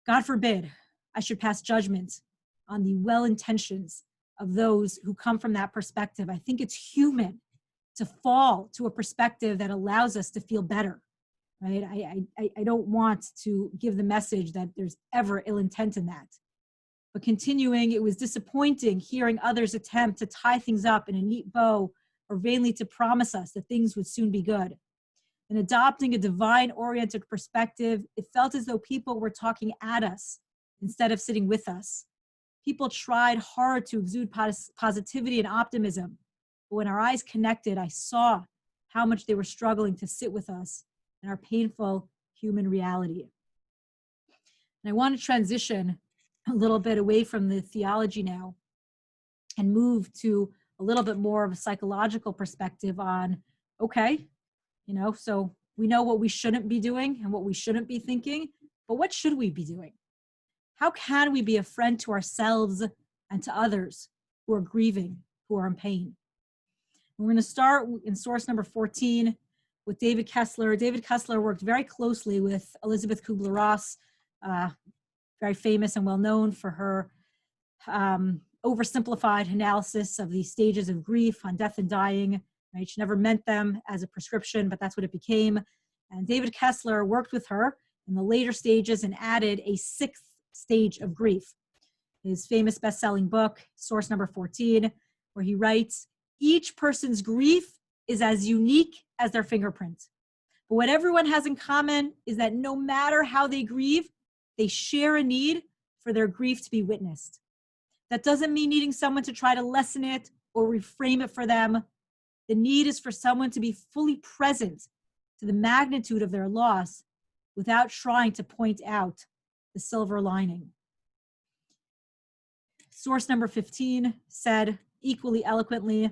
God forbid, I should pass judgment on the well-intentions of those who come from that perspective. I think it's human to fall to a perspective that allows us to feel better. Right? I don't want to give the message that there's ever ill intent in that. But continuing, it was disappointing hearing others attempt to tie things up in a neat bow or vainly to promise us that things would soon be good. In adopting a divine-oriented perspective, it felt as though people were talking at us instead of sitting with us. People tried hard to exude positivity and optimism, but when our eyes connected, I saw how much they were struggling to sit with us and our painful human reality. And I want to transition a little bit away from the theology now and move to a little bit more of a psychological perspective on, okay, so we know what we shouldn't be doing and what we shouldn't be thinking, But what should we be doing? How can we be a friend to ourselves and to others who are grieving, who are in pain? We're going to start in source number 14 with David Kessler. David Kessler worked very closely with Elizabeth Kubler-Ross, very famous and well known for her oversimplified analysis of the stages of grief on death and dying. Right? She never meant them as a prescription, but that's what it became. And David Kessler worked with her in the later stages and added a 6th stage of grief. His famous best-selling book, source number 14, where he writes, each person's grief is as unique as their fingerprint. But what everyone has in common is that no matter how they grieve, they share a need for their grief to be witnessed. That doesn't mean needing someone to try to lessen it or reframe it for them. The need is for someone to be fully present to the magnitude of their loss without trying to point out the silver lining. Source number 15 said equally eloquently,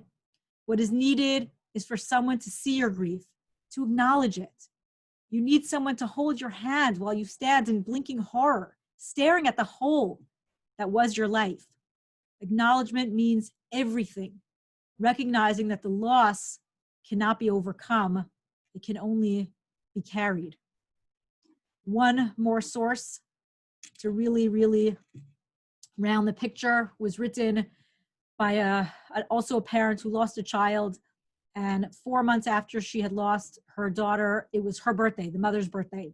what is needed is for someone to see your grief, to acknowledge it. You need someone to hold your hand while you stand in blinking horror, staring at the hole that was your life. Acknowledgement means everything, recognizing that the loss cannot be overcome, it can only be carried. One more source to really round the picture was written by also a parent who lost a child, and 4 months after she had lost her daughter, it was her birthday, the mother's birthday.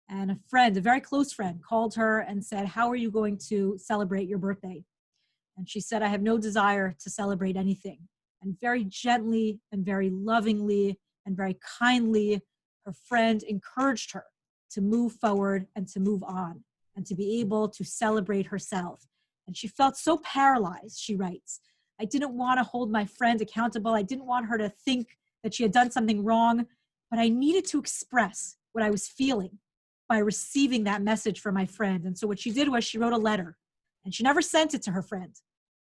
And a friend, a very close friend, called her and said, how are you going to celebrate your birthday? And she said, I have no desire to celebrate anything. And very gently and very lovingly and very kindly, her friend encouraged her to move forward and to move on and to be able to celebrate herself. And she felt so paralyzed, she writes. I didn't want to hold my friend accountable. I didn't want her to think that she had done something wrong, but I needed to express what I was feeling by receiving that message from my friend. And so what she did was she wrote a letter, and she never sent it to her friend,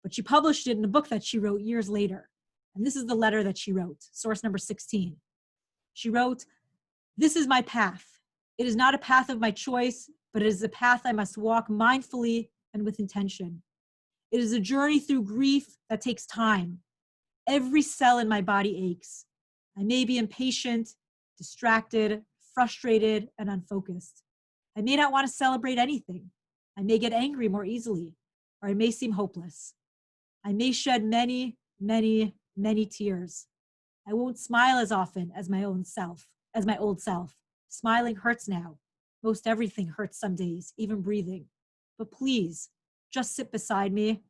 but she published it in a book that she wrote years later. And this is the letter that she wrote, source number 16. She wrote, this is my path. It is not a path of my choice, but it is a path I must walk mindfully and with intention. It is a journey through grief that takes time. Every cell in my body aches. I may be impatient, distracted, frustrated, and unfocused. I may not want to celebrate anything. I may get angry more easily, or I may seem hopeless. I may shed many tears. I won't smile as often as my old self. Smiling hurts now. Most everything hurts some days, even breathing. But please, just sit beside me.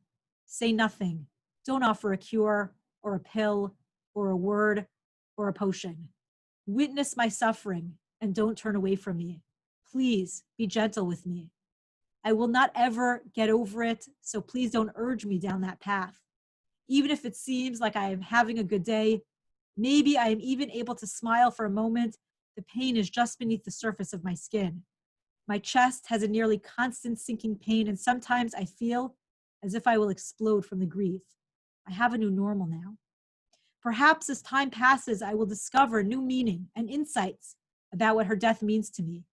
Say nothing. Don't offer a cure or a pill or a word or a potion. Witness my suffering and don't turn away from me. Please be gentle with me. I will not ever get over it, so please don't urge me down that path. Even if it seems like I am having a good day, maybe I am even able to smile for a moment, the pain is just beneath the surface of my skin. My chest has a nearly constant sinking pain, and sometimes I feel as if I will explode from the grief. I have a new normal now. Perhaps as time passes, I will discover new meaning and insights about what her death means to me.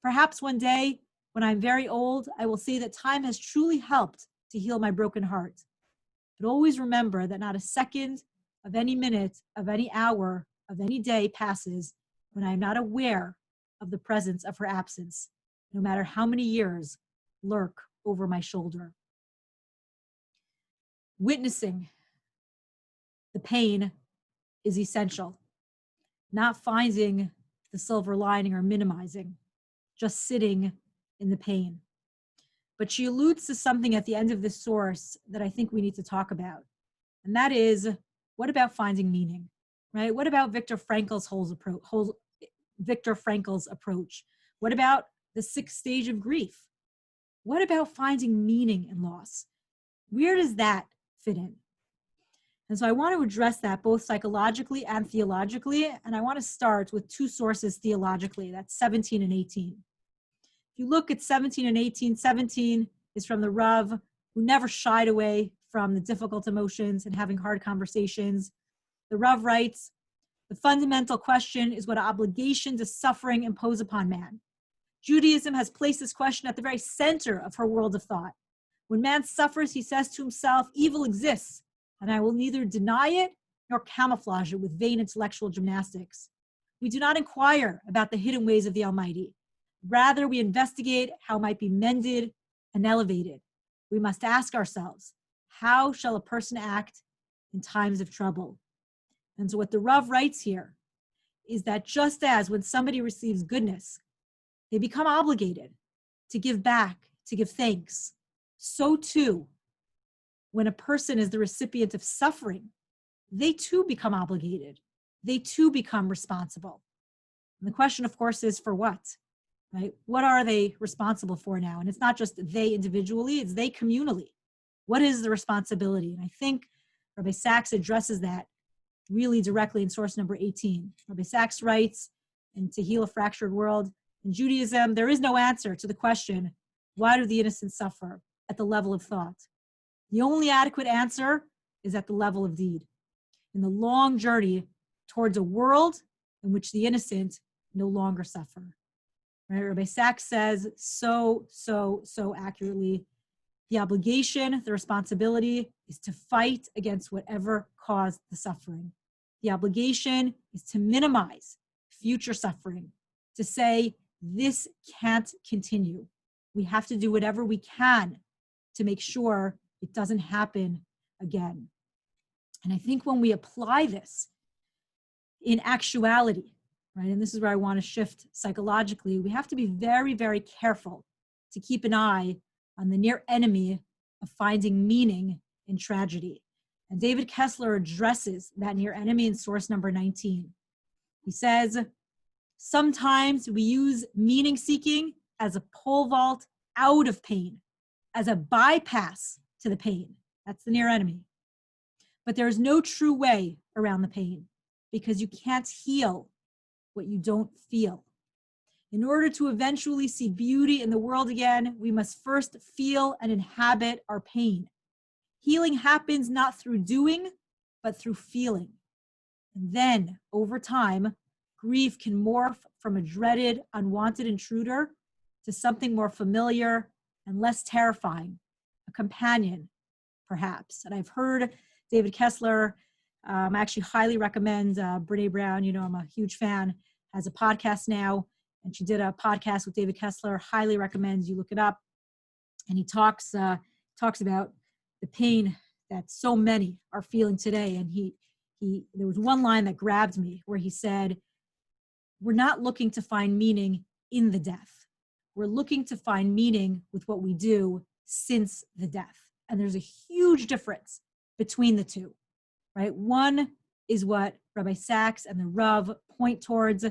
Perhaps one day, when I'm very old, I will say that time has truly helped to heal my broken heart. But always remember that not a second of any minute, of any hour, of any day passes when I am not aware of the presence of her absence, no matter how many years lurk over my shoulder. Witnessing the pain is essential, not finding the silver lining or minimizing, just sitting in the pain. But she alludes to something at the end of this source that I think we need to talk about. And that is, what about finding meaning, right? What about Viktor Frankl's approach? What about the 6th stage of grief? What about finding meaning in loss? Where does that fit in? And so I want to address that both psychologically and theologically. And I want to start with 2 sources theologically. That's 17 and 18. If you look at 17 and 18, 17 is from the Rav, who never shied away from the difficult emotions and having hard conversations. The Rav writes, the fundamental question is what obligation does suffering impose upon man? Judaism has placed this question at the very center of her world of thought. When man suffers, he says to himself, evil exists, and I will neither deny it nor camouflage it with vain intellectual gymnastics. We do not inquire about the hidden ways of the Almighty. Rather, we investigate how it might be mended and elevated. We must ask ourselves, how shall a person act in times of trouble? And so what the Rav writes here is that just as when somebody receives goodness, they become obligated to give back, to give thanks, so too, when a person is the recipient of suffering, they too become obligated. They too become responsible. And the question, of course, is for what? Right? What are they responsible for now? And it's not just they individually, it's they communally. What is the responsibility? And I think Rabbi Sachs addresses that really directly in source number 18. Rabbi Sachs writes, in To Heal a Fractured World, in Judaism, there is no answer to the question, why do the innocent suffer at the level of thought? The only adequate answer is at the level of deed. In the long journey towards a world in which the innocent no longer suffer. Right? Rabbi Sachs says so accurately, the obligation, the responsibility is to fight against whatever caused the suffering. The obligation is to minimize future suffering, to say, this can't continue. We have to do whatever we can to make sure it doesn't happen again. And I think when we apply this in actuality, right, and this is where I want to shift psychologically, we have to be very, very careful to keep an eye on the near enemy of finding meaning in tragedy. And David Kessler addresses that near enemy in source number 19. He says, sometimes we use meaning seeking as a pole vault out of pain, as a bypass to the pain. That's the near enemy. But there is no true way around the pain because you can't heal what you don't feel. In order to eventually see beauty in the world again, we must first feel and inhabit our pain. Healing happens not through doing, but through feeling. And then, over time, grief can morph from a dreaded, unwanted intruder to something more familiar and less terrifying, a companion, perhaps. And I've heard David Kessler, I actually highly recommend Brene Brown, I'm a huge fan, has a podcast now, and she did a podcast with David Kessler, highly recommend you look it up. And he talks about the pain that so many are feeling today. And there was one line that grabbed me where he said, we're not looking to find meaning in the death. We're looking to find meaning with what we do since the death. And there's a huge difference between the two, right? One is what Rabbi Sachs and the Rav point towards,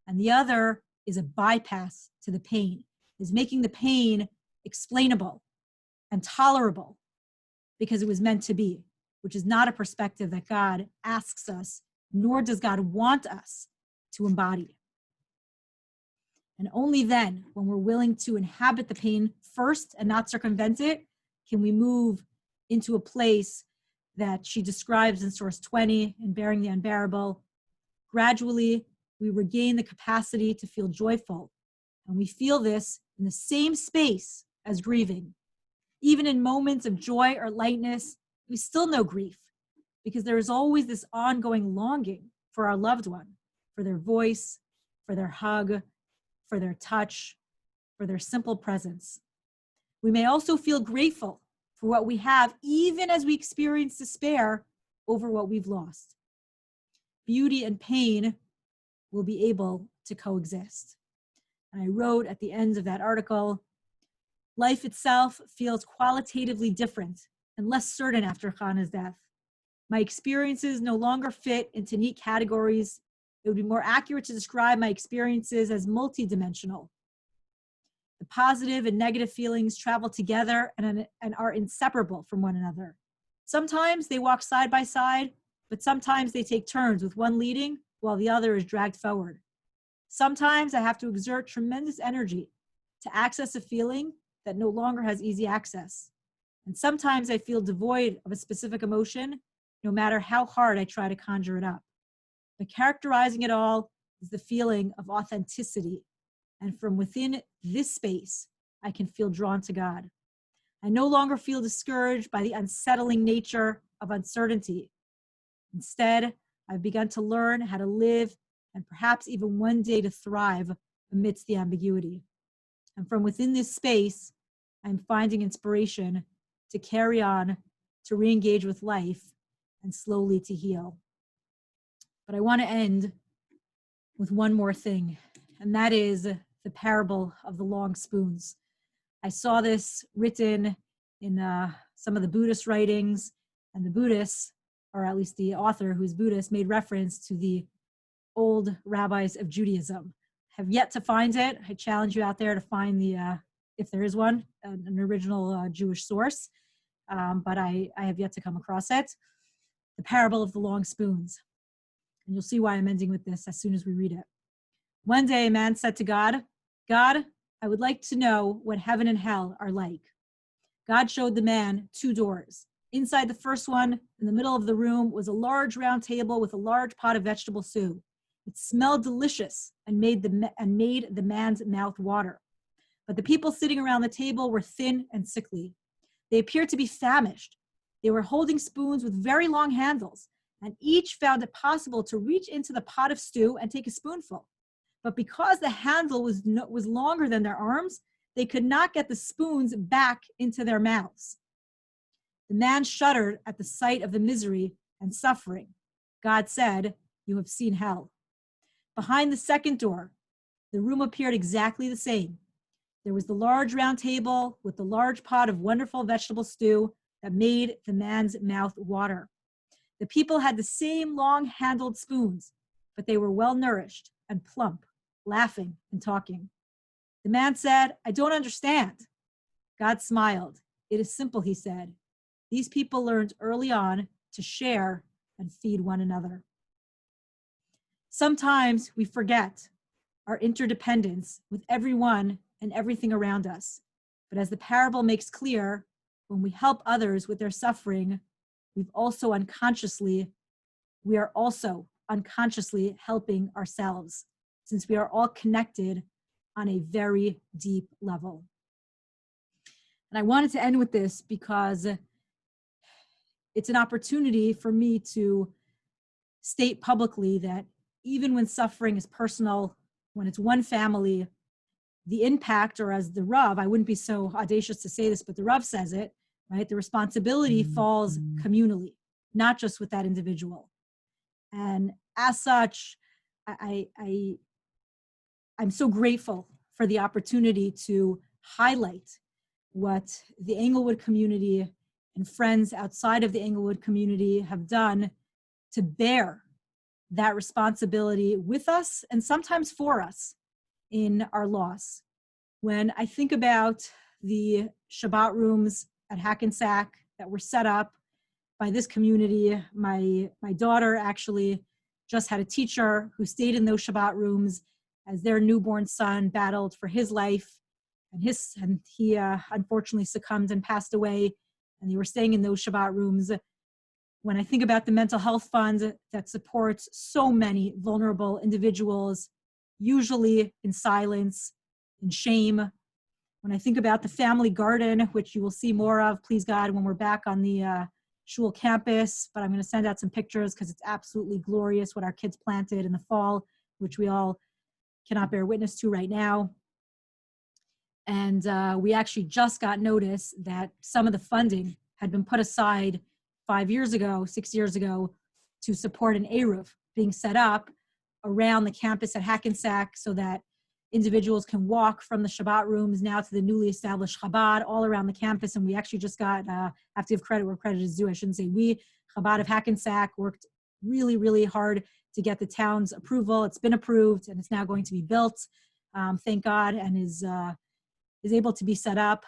and the other is a bypass to the pain, is making the pain explainable and tolerable because it was meant to be, which is not a perspective that God asks us, nor does God want us to embody. And only then, when we're willing to inhabit the pain first and not circumvent it, can we move into a place that she describes in source 20 in Bearing the Unbearable. Gradually, we regain the capacity to feel joyful. And we feel this in the same space as grieving. Even in moments of joy or lightness, we still know grief because there is always this ongoing longing for our loved one, for their voice, for their hug, for their touch, for their simple presence. We may also feel grateful for what we have, even as we experience despair over what we've lost. Beauty and pain will be able to coexist. And I wrote at the end of that article, life itself feels qualitatively different and less certain after Chana's death. My experiences no longer fit into neat categories. It would be more accurate to describe my experiences as multidimensional. The positive and negative feelings travel together and are inseparable from one another. Sometimes they walk side by side, but sometimes they take turns with one leading while the other is dragged forward. Sometimes I have to exert tremendous energy to access a feeling that no longer has easy access. And sometimes I feel devoid of a specific emotion, no matter how hard I try to conjure it up. But characterizing it all is the feeling of authenticity, And from within this space, I can feel drawn to God. I no longer feel discouraged by the unsettling nature of uncertainty. Instead, I've begun to learn how to live and perhaps even one day to thrive amidst the ambiguity. And from within this space, I'm finding inspiration to carry on, to re-engage with life, and slowly to heal. But I want to end with one more thing, and that is the parable of the long spoons. I saw this written in some of the Buddhist writings, and the Buddhists, or at least the author who's Buddhist, made reference to the old rabbis of Judaism. Have yet to find it. I challenge you out there to find the, if there is one, an original Jewish source, but I have yet to come across it. The parable of the long spoons. And you'll see why I'm ending with this as soon as we read it. One day a man said to God, God, I would like to know what heaven and hell are like. God showed the man 2 doors. Inside the first one, in the middle of the room, was a large round table with a large pot of vegetable stew. It smelled delicious and made the man's mouth water. But the people sitting around the table were thin and sickly. They appeared to be famished. They were holding spoons with very long handles, and each found it possible to reach into the pot of stew and take a spoonful. But because the handle was longer than their arms, they could not get the spoons back into their mouths. The man shuddered at the sight of the misery and suffering. God said, you have seen hell. Behind the second door, the room appeared exactly the same. There was the large round table with the large pot of wonderful vegetable stew that made the man's mouth water. The people had the same long-handled spoons, but they were well-nourished and plump, laughing and talking. The man said, I don't understand. God smiled. It is simple, he said. These people learned early on to share and feed one another. Sometimes we forget our interdependence with everyone and everything around us. But as the parable makes clear, when we help others with their suffering, we are also unconsciously helping ourselves, since we are all connected on a very deep level. And I wanted to end with this because it's an opportunity for me to state publicly that even when suffering is personal, when it's one family, the impact, or as the Rav, I wouldn't be so audacious to say this, but the Rav says it, right? The responsibility falls communally, not just with that individual. And as such, I'm so grateful for the opportunity to highlight what the Englewood community and friends outside of the Englewood community have done to bear that responsibility with us and sometimes for us in our loss. When I think about the Shabbat rooms at Hackensack that were set up by this community, my daughter actually just had a teacher who stayed in those Shabbat rooms as their newborn son battled for his life, and he unfortunately succumbed and passed away, and they were staying in those Shabbat rooms. When I think about the mental health fund that supports so many vulnerable individuals, usually in silence, in shame. When I think about the family garden, which you will see more of, please God, when we're back on the shul campus, but I'm going to send out some pictures because it's absolutely glorious what our kids planted in the fall, which we all cannot bear witness to right now. And we actually just got notice that some of the funding had been put aside 6 years ago, to support an Eruv being set up around the campus at Hackensack so that individuals can walk from the Shabbat rooms now to the newly established Chabad all around the campus. And we actually just got, have to give credit where credit is due. I shouldn't say we, Chabad of Hackensack worked really, really hard to get the town's approval. It's been approved and it's now going to be built, thank God, and is able to be set up.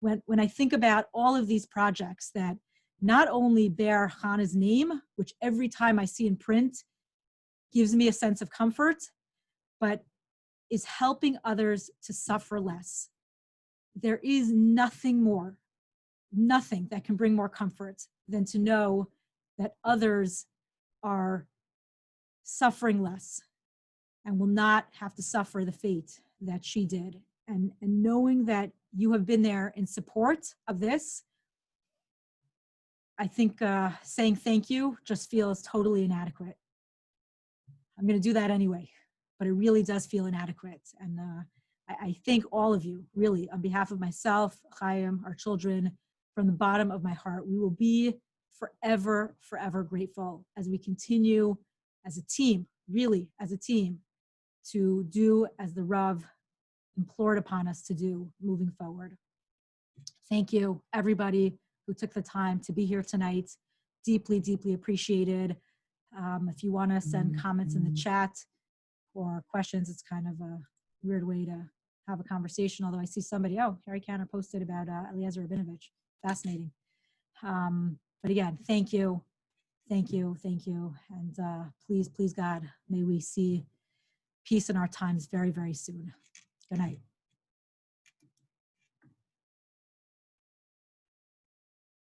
When I think about all of these projects that not only bear Chana's name, which every time I see in print gives me a sense of comfort, but is helping others to suffer less. There is nothing that can bring more comfort than to know that others are suffering less, and will not have to suffer the fate that she did. And knowing that you have been there in support of this, I think saying thank you just feels totally inadequate. I'm going to do that anyway, but it really does feel inadequate. And I thank all of you, really, on behalf of myself, Chaim, our children, from the bottom of my heart. We will be forever, forever grateful as we continue as a team, really as a team, to do as the Rav implored upon us to do moving forward. Thank you, everybody who took the time to be here tonight. Deeply, deeply appreciated. If you want to send comments in the chat or questions, it's kind of a weird way to have a conversation, although I see somebody, Harry Canner posted about Eliezer Rabinovich. Fascinating. But again, thank you, thank you, thank you. And please, please, God, may we see peace in our times very, very soon. Good night.